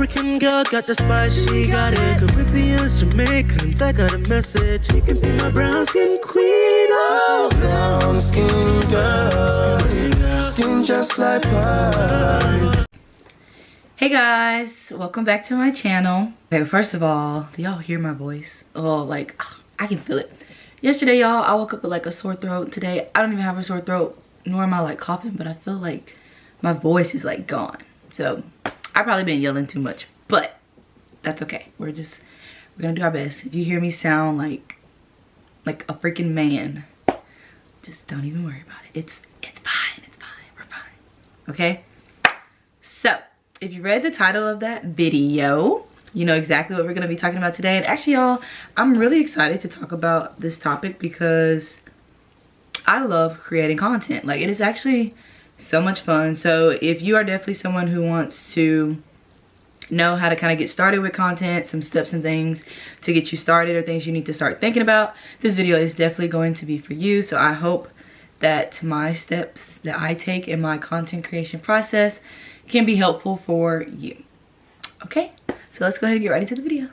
African girl got the spice, she got it. Caribbeans, Jamaicans, I got a message. She can be my brown skin queen, oh. Brown skin girl, skin just like pie. Hey guys, welcome back to my channel. Okay, first of all, do y'all hear my voice? Oh, like, I can feel it. Yesterday, y'all, I woke up with like a sore throat. Today, I don't even have a sore throat, nor am I like coughing, but I feel like my voice is like gone. So, I've probably been yelling too much, but that's okay. We're gonna do our best. If you hear me sound like a freaking man, just don't even worry about it. It's fine, we're fine, okay? So, if you read the title of that video, you know exactly what we're going to be talking about today. And actually, y'all, I'm really excited to talk about this topic because I love creating content. Like, it is actually so much fun. So if you are definitely someone who wants to know how to kind of get started with content, some steps and things to get you started or things you need to start thinking about, this video is definitely going to be for you. So I hope that my steps that I take in my content creation process can be helpful for you. Okay, so let's go ahead and get right into the video.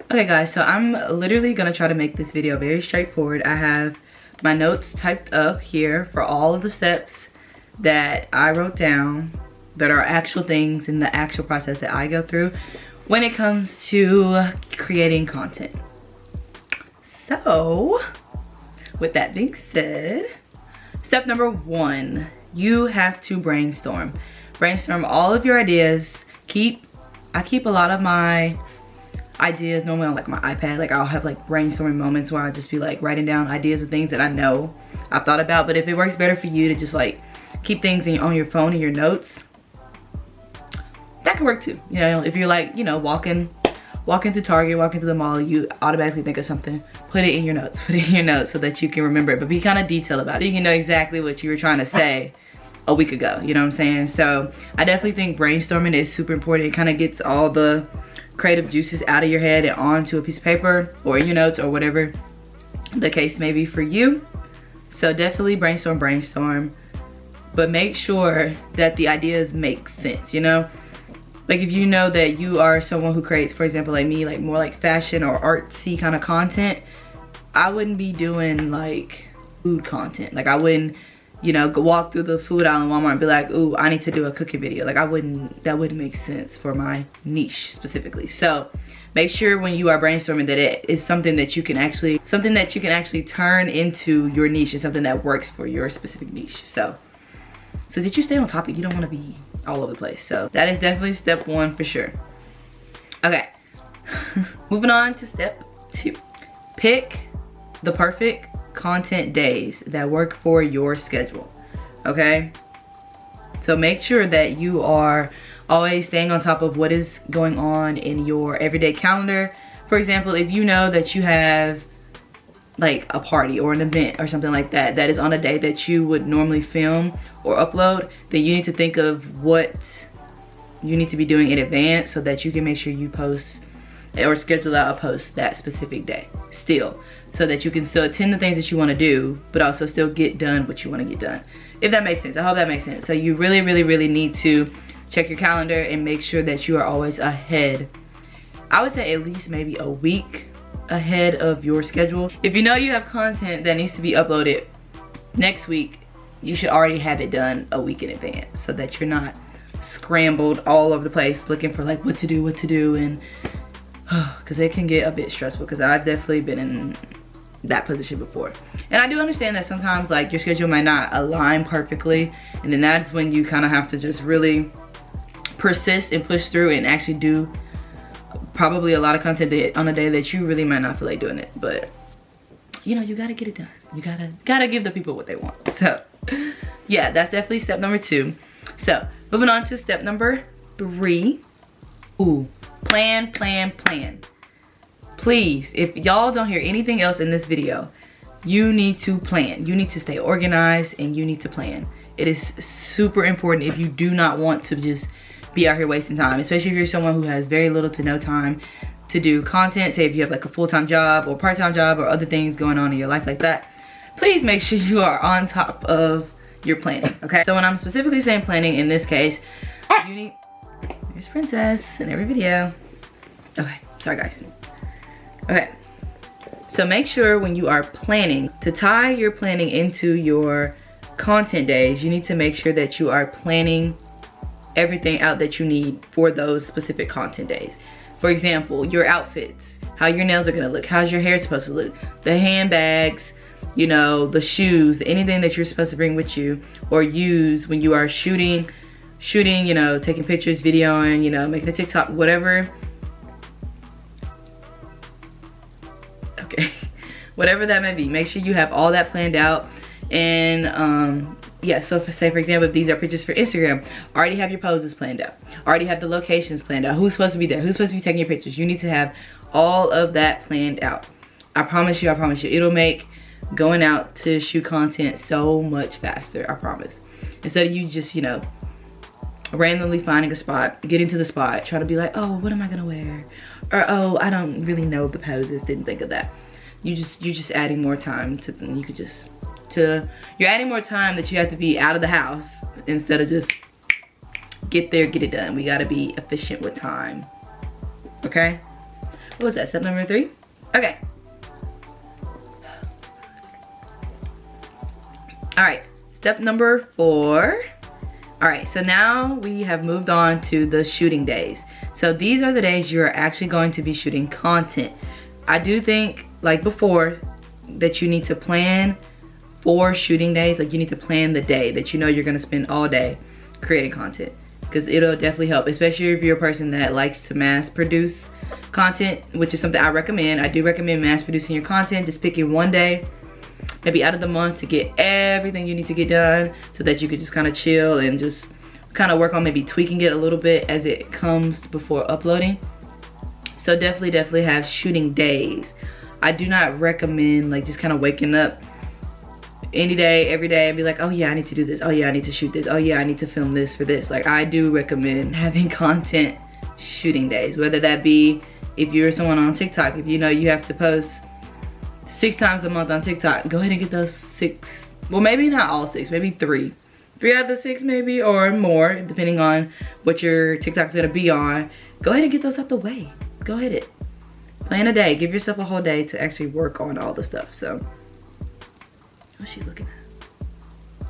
Okay guys, so I'm literally gonna try to make this video very straightforward. I have my notes typed up here for all of the steps that I wrote down that are actual things in the actual process that I go through when it comes to creating content. So, with that being said, step number 1, you have to brainstorm. Brainstorm all of your ideas. I keep a lot of my ideas normally on like my iPad. Like, I'll have like brainstorming moments where I'll just be like writing down ideas of things that I know I've thought about. But if it works better for you to just like keep things on your phone and your notes, that can work too. You know, if you're like, you know, walking to Target, walking to the mall, you automatically think of something, put it in your notes so that you can remember it, but be kind of detailed about it. You can know exactly what you were trying to say a week ago, you know what I'm saying? So I definitely think brainstorming is super important. It kind of gets all the creative juices out of your head and onto a piece of paper or in your notes or whatever the case may be for you. So definitely brainstorm, but make sure that the ideas make sense, you know? Like, if you know that you are someone who creates, for example, like me, like more like fashion or artsy kind of content, I wouldn't be doing like food content. Like, I wouldn't, you know, go walk through the food aisle in Walmart and be like, ooh, I need to do a cooking video. Like, that wouldn't make sense for my niche specifically. So make sure when you are brainstorming that it is something that you can actually turn into your niche and something that works for your specific niche. So did you stay on topic? You don't want to be all over the place. So that is definitely step 1 for sure. Okay, moving on to step 2. Pick the perfect content days that work for your schedule. Okay, so make sure that you are always staying on top of what is going on in your everyday calendar. For example, if you know that you have like a party or an event or something like that is on a day that you would normally film or upload, then you need to think of what you need to be doing in advance so that you can make sure you post or schedule out a post that specific day still, so that you can still attend the things that you want to do but also still get done what you want to get done. If that makes sense, I hope that makes sense. So you really need to check your calendar and make sure that you are always ahead. I would say at least maybe a week ahead of your schedule. If you know you have content that needs to be uploaded next week, you should already have it done a week in advance so that you're not scrambled all over the place looking for like what to do, and because it can get a bit stressful, because I've definitely been in that position before. And I do understand that sometimes like your schedule might not align perfectly, and then that's when you kind of have to just really persist and push through and actually do probably a lot of content on a day that you really might not feel like doing it. But you know, you gotta get it done. You gotta give the people what they want. So yeah, that's definitely step number 2. So moving on to step number 3. Plan. Please, if y'all don't hear anything else in this video, you need to plan. You need to stay organized and you need to plan. It is super important if you do not want to just be out here wasting time, especially if you're someone who has very little to no time to do content. Say if you have like a full-time job or part-time job or other things going on in your life like that, please make sure you are on top of your planning, okay? So when I'm specifically saying planning, in this case, you need, there's Princess in every video. Okay, sorry guys. Okay, so make sure when you are planning, to tie your planning into your content days, you need to make sure that you are planning everything out that you need for those specific content days. For example, your outfits, how your nails are gonna look, how's your hair supposed to look, the handbags, you know, the shoes, anything that you're supposed to bring with you or use when you are shooting, you know, taking pictures, videoing, you know, making a TikTok, whatever. Okay, whatever that may be, make sure you have all that planned out. And yeah, so say for example, if these are pictures for Instagram, already have your poses planned out, already have the locations planned out, who's supposed to be there, who's supposed to be taking your pictures. You need to have all of that planned out. I promise you, it'll make going out to shoot content so much faster, I promise. Instead of you just, you know, randomly finding a spot, getting to the spot, trying to be like, oh, what am I gonna wear? Or, oh, I don't really know the poses, didn't think of that. You're just adding more time to, you could just, you're adding more time that you have to be out of the house instead of just get there, get it done. We gotta be efficient with time, okay? What was that, step number 3? Okay. All right, step number 4. All right, so now we have moved on to the shooting days. So these are the days you're actually going to be shooting content. I do think, like before, that you need to plan for shooting days. Like you need to plan the day that you know you're gonna spend all day creating content, because it'll definitely help, especially if you're a person that likes to mass produce content, which is something I recommend. I do recommend mass producing your content, just picking one day, maybe out of the month, to get everything you need to get done so that you could just kind of chill and just kind of work on maybe tweaking it a little bit as it comes before uploading. So definitely have shooting days. I do not recommend like just kind of waking up any day, every day, and be like, oh yeah, I need to do this. Oh yeah, I need to shoot this. Oh yeah, I need to film this for this. Like I do recommend having content shooting days, whether that be if you're someone on TikTok, if you know you have to post 6 times a month on TikTok, go ahead and get those 6, well maybe not all 6, maybe 3 out of the 6 maybe, or more, depending on what your TikTok's gonna be on. Go ahead and get those out the way. Go ahead, plan a day, give yourself a whole day to actually work on all the stuff. So, what's she looking at?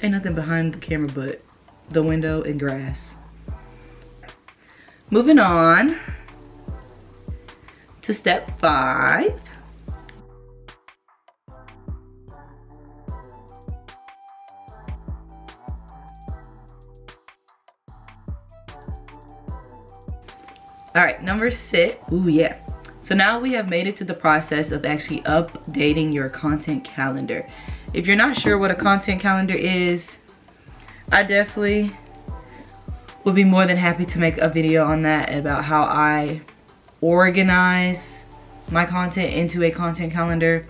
Ain't nothing behind the camera but the window and grass. Moving on to step 5. All right, number 6. Ooh, yeah. So now we have made it to the process of actually updating your content calendar. If you're not sure what a content calendar is, I definitely would be more than happy to make a video on that, about how I organize my content into a content calendar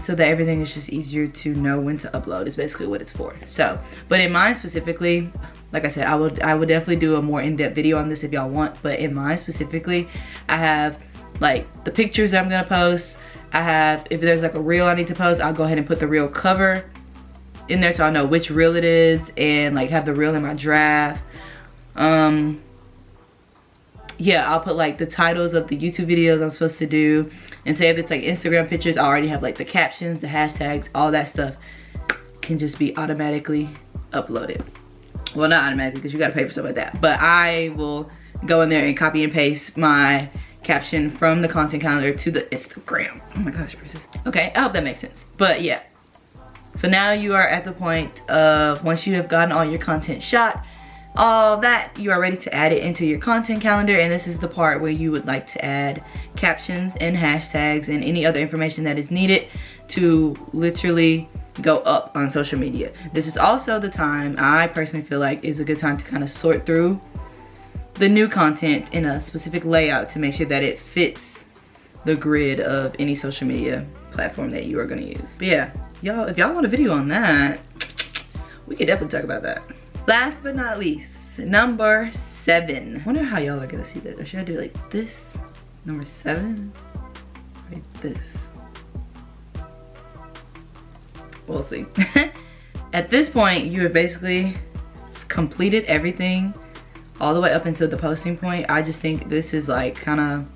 so that everything is just easier to know when to upload, is basically what it's for. So, but in mine specifically, like I said, I would definitely do a more in-depth video on this if y'all want, but in mine specifically, I have like the pictures that I'm gonna post. I have, if there's like a reel I need to post, I'll go ahead and put the reel cover in there so I know which reel it is, and like have the reel in my draft. Yeah, I'll put like the titles of the YouTube videos I'm supposed to do, and say if it's like Instagram pictures, I already have like the captions, the hashtags, all that stuff can just be automatically uploaded. Well, not automatically because you gotta pay for stuff like that, but I will go in there and copy and paste my caption from the content calendar to the Instagram. Oh my gosh, Princess. Okay, I hope that makes sense. But yeah, so now you are at the point of, once you have gotten all your content shot, all that, you are ready to add it into your content calendar, and this is the part where you would like to add captions and hashtags and any other information that is needed to literally go up on social media. This is also the time I personally feel like is a good time to kind of sort through the new content in a specific layout to make sure that it fits the grid of any social media platform that you are going to use. But yeah, y'all, if y'all want a video on that, we can definitely talk about that. Last but not least, number 7. I wonder how y'all are gonna see that. Or should I do it like this? Number 7? Like this. we'll see. At this point, you have basically completed everything all the way up until the posting point. I just think this is like kind of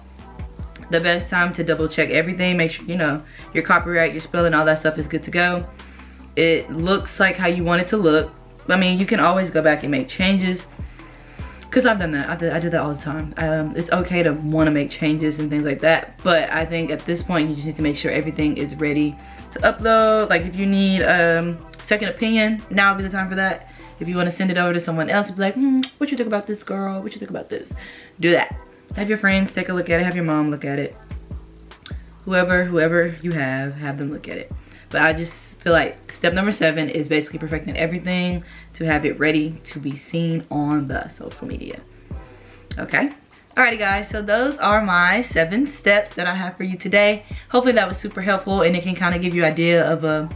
the best time to double check everything. Make sure, you know, your copyright, your spelling, all that stuff is good to go. It looks like how you want it to look. I mean, you can always go back and make changes, because I've done that. I do that all the time. It's okay to want to make changes and things like that, but I think at this point you just need to make sure everything is ready to upload. Like if you need second opinion, now would be the time for that. If you want to send it over to someone else and be like, what you think about this, girl? What you think about this? Do that. Have your friends take a look at it. Have your mom look at it. Whoever you have them look at it. But I just feel like step number 7 is basically perfecting everything to have it ready to be seen on the social media. Okay? Alrighty guys, so those are my 7 steps that I have for you today. Hopefully that was super helpful and it can kind of give you an idea of a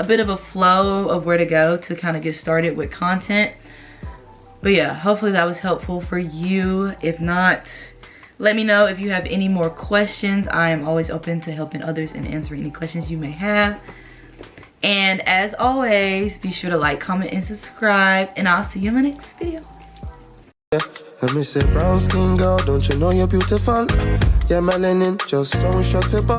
bit of a flow of where to go to kind of get started with content. But yeah, hopefully that was helpful for you. If not, let me know if you have any more questions. I am always open to helping others and answering any questions you may have. And as always, be sure to like, comment, and subscribe, and I'll see you in my next video. Let me say, brown skin girl, don't you know you're beautiful? Yeah, melanin, just so instructable.